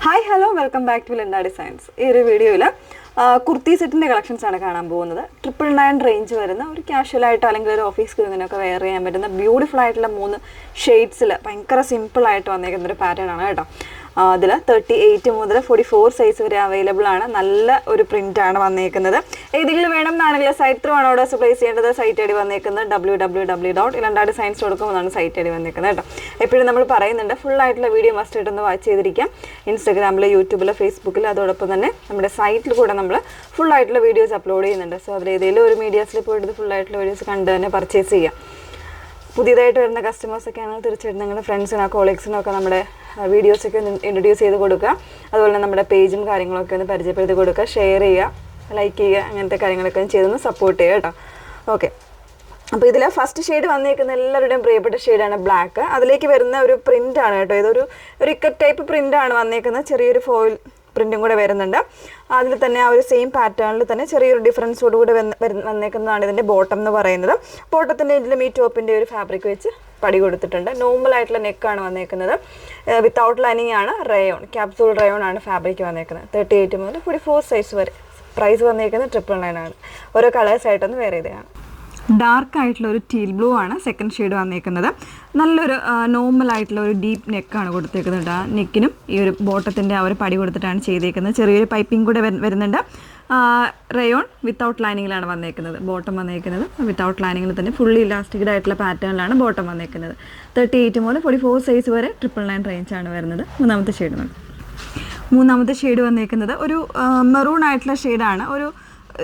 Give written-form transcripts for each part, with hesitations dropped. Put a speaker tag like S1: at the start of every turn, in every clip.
S1: Hi hello welcome back to Lenda designs. ഈ ഒരു വീഡിയോയിൽ കുർത്തി സെറ്റിൻ്റെ കളക്ഷൻസ് ആണ് കാണാൻ പോകുന്നത്. 999 റേഞ്ച് വരുന്ന ഒരു കാഷ്വലായിട്ടോ അല്ലെങ്കിൽ ഒരു ഓഫീസ് ഗിങ്ങിനൊക്കെ വെയർ ചെയ്യാൻ പറ്റുന്ന ബ്യൂട്ടിഫുൾ ആയിട്ടുള്ള 3 ഷെയ്ഡ്സിൽ ഭയങ്കര സിമ്പിളായിട്ട് വന്നേക്കുന്ന ഒരു പാറ്റേൺ ആണ് കേട്ടോ. അതിൽ 38 മുതൽ 44 സൈസ് വരെ അവൈലബിൾ ആണ്. നല്ല ഒരു പ്രിൻ്റാണ് വന്നേക്കുന്നത്. ഏതെങ്കിലും വേണമെന്നാണെങ്കിൽ സൈറ്റ് ത്രൂ ആണ് ഓർഡേഴ്സ് പ്ലേസ് ചെയ്യേണ്ടത്. സൈറ്റ് ഐ ഡി വന്നേക്കുന്നത് www.ilandadesigns.com എന്നാണ് സൈറ്റ് ഐ ഡി വന്നേക്കുന്നത് കേട്ടോ. എപ്പോഴും നമ്മൾ പറയുന്നുണ്ട് ഫുൾ ആയിട്ടുള്ള വീഡിയോ മസ്റ്റ് ആയിട്ടൊന്ന് വാച്ച് ചെയ്തിരിക്കാം. ഇൻസ്റ്റാഗ്രാമിൽ, യൂട്യൂബിൽ, ഫേസ്ബുക്കിൽ, അതോടൊപ്പം തന്നെ നമ്മുടെ സൈറ്റിൽ കൂടെ നമ്മൾ ഫുൾ ആയിട്ടുള്ള വീഡിയോസ് അപ്ലോഡ് ചെയ്യുന്നുണ്ട്. സോ അതിൽ ഏതെങ്കിലും ഒരു മീഡിയാസിൽ പോയിട്ട് ഫുൾ ആയിട്ടുള്ള വീഡിയോസ് കണ്ട് തന്നെ പർച്ചേസ് ചെയ്യാം. പുതിയതായിട്ട് വരുന്ന കസ്റ്റമേഴ്സൊക്കെ ആണെങ്കിൽ തീർച്ചയായിട്ടും നിങ്ങളുടെ ഫ്രണ്ട്സിനോ കോളീഗ്സിനോ ഒക്കെ നമ്മുടെ വീഡിയോസൊക്കെ ഒന്ന് ഇൻട്രൊഡ്യൂസ് ചെയ്ത് കൊടുക്കുക. അതുപോലെ തന്നെ നമ്മുടെ പേജും കാര്യങ്ങളൊക്കെ ഒന്ന് പരിചയപ്പെടുത്തി കൊടുക്കുക, ഷെയർ ചെയ്യുക, ലൈക്ക് ചെയ്യുക, അങ്ങനത്തെ കാര്യങ്ങളൊക്കെ ചെയ്തൊന്ന് സപ്പോർട്ട് ചെയ്യുക കേട്ടോ. ഓക്കെ, അപ്പോൾ ഇതിൽ ഫസ്റ്റ് ഷെയ്ഡ് വന്നേക്കുന്ന എല്ലാവരുടെയും പ്രിയപ്പെട്ട ഷെയ്ഡാണ് ബ്ലാക്ക്. അതിലേക്ക് വരുന്ന ഒരു പ്രിൻ്റാണ് കേട്ടോ. ഇതൊരു ഇക്കറ്റ് ടൈപ്പ് പ്രിൻ്റാണ് വന്നേക്കുന്നത്. ചെറിയൊരു ഫോയിൽ പ്രിൻറ്റും കൂടെ വരുന്നുണ്ട്. അതിൽ തന്നെ ആ ഒരു സെയിം പാറ്റേണിൽ തന്നെ ചെറിയൊരു ഡിഫറൻസോട് കൂടെ വന്നേക്കുന്നതാണ് ഇതിൻ്റെ ബോട്ടം എന്ന് പറയുന്നത്. ബോട്ടത്തിൻ്റെ ഇതിലും ഈ ടോപ്പിൻ്റെ ഒരു ഫാബ്രിക് വെച്ച് പടി കൊടുത്തിട്ടുണ്ട്. നോർമലായിട്ടുള്ള നെക്കാണ് വന്നേക്കുന്നത്. വിത്തൗട്ട് ലൈനിങ് ആണ്. റയോൺ, ക്യാപ്സൂൾ റയോൺ ആണ് ഫാബ്രിക് വന്നേക്കുന്നത്. 38 മുതൽ 44 സൈസ് വരെ. പ്രൈസ് വന്നേക്കുന്നത് 999 ആണ്. ഓരോ കളേഴ്സായിട്ടൊന്ന് വേറെ ചെയ്തതാണ്. ഡാർക്ക് ആയിട്ടുള്ള ഒരു ടീൽ ബ്ലൂ ആണ് സെക്കൻഡ് ഷെയ്ഡ് വന്നേക്കുന്നത്. നല്ലൊരു നോർമലായിട്ടുള്ള ഒരു ഡീപ്പ് നെക്കാണ് കൊടുത്തേക്കുന്നത്. ആ നെക്കിനും ഈ ഒരു ബോട്ടത്തിൻ്റെ ആ ഒരു പടി കൊടുത്തിട്ടാണ് ചെയ്തേക്കുന്നത്. ചെറിയൊരു പൈപ്പിംഗ് കൂടെ വരുന്നുണ്ട്. റയോൺ വിത്തൗട്ട് ലൈനിങ്ങിലാണ് വന്നേക്കുന്നത്. ബോട്ടം വന്നേക്കുന്നത് വിത്തൗട്ട് ലൈനിങ്ങിൽ തന്നെ ഫുള്ളി ഇലാസ്റ്റിക്ഡ് ആയിട്ടുള്ള പാറ്റേണിലാണ് ബോട്ടം വന്നേക്കുന്നത്. 38 മുതൽ 44 സൈസ് വരെ 999 റേഞ്ചാണ് വരുന്നത്. മൂന്നാമത്തെ ഷെയ്ഡ് വന്നേക്കുന്നത് ഒരു മെറൂൺ ആയിട്ടുള്ള ഷെയ്ഡാണ്. ഒരു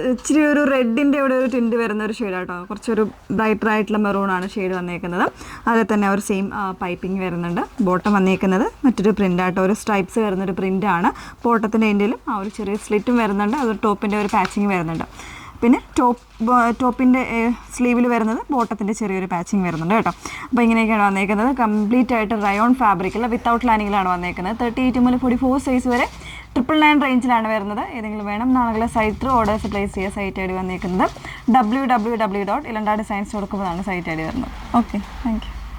S1: ഇച്ചിരി ഒരു റെഡിൻ്റെ ഇവിടെ ഒരു ടിൻറ്റ് വരുന്ന ഒരു ഷെയ്ഡ് കേട്ടോ. കുറച്ചൊരു ബ്രൈറ്റർ ആയിട്ടുള്ള മെറൂണാണ് ഷെയ്ഡ് വന്നേക്കുന്നത്. അതിൽ തന്നെ ഒരു സെയിം പൈപ്പിംഗ് വരുന്നുണ്ട്. ബോട്ടം വന്നേക്കുന്നത് മറ്റൊരു പ്രിൻ്റാട്ടോ. ഒരു സ്ട്രൈപ്സ് വരുന്നൊരു പ്രിൻ്റാണ്. ബോട്ടത്തിൻ്റെ എൻ്റെയിലും ആ ഒരു ചെറിയ സ്ലിറ്റും വരുന്നുണ്ട്. അതൊരു ടോപ്പിൻ്റെ ഒരു പാച്ചിങ് വരുന്നുണ്ട്. പിന്നെ ടോപ്പിൻ്റെ സ്ലീവിൽ വരുന്നത് ബോട്ടത്തിൻ്റെ ചെറിയൊരു പാച്ചിങ് വരുന്നുണ്ട് കേട്ടോ. അപ്പോൾ ഇങ്ങനെയൊക്കെയാണ് വന്നേക്കുന്നത്. കംപ്ലീറ്റ് ആയിട്ട് റയോൺ ഫാബ്രിക്കിൽ വിത്തൗട്ട് ലൈനിങ്ങിലാണ് വന്നേക്കുന്നത്. 38 മുതൽ 44 സൈസ് വരെ 999 റേഞ്ചിലാണ് വരുന്നത്. ഏതെങ്കിലും വേണം എന്നാണെങ്കിൽ സൈറ്റ് ത്രൂ ഓർഡേഴ്സ് പ്ലേസ് ചെയ്യുക. സൈറ്റ് ഐ ഡി വന്നേക്കുന്നത് www.ilandadesigns.com എന്നാണ് സൈറ്റ് ഐ ഡി വരുന്നത്. Okay, thank you.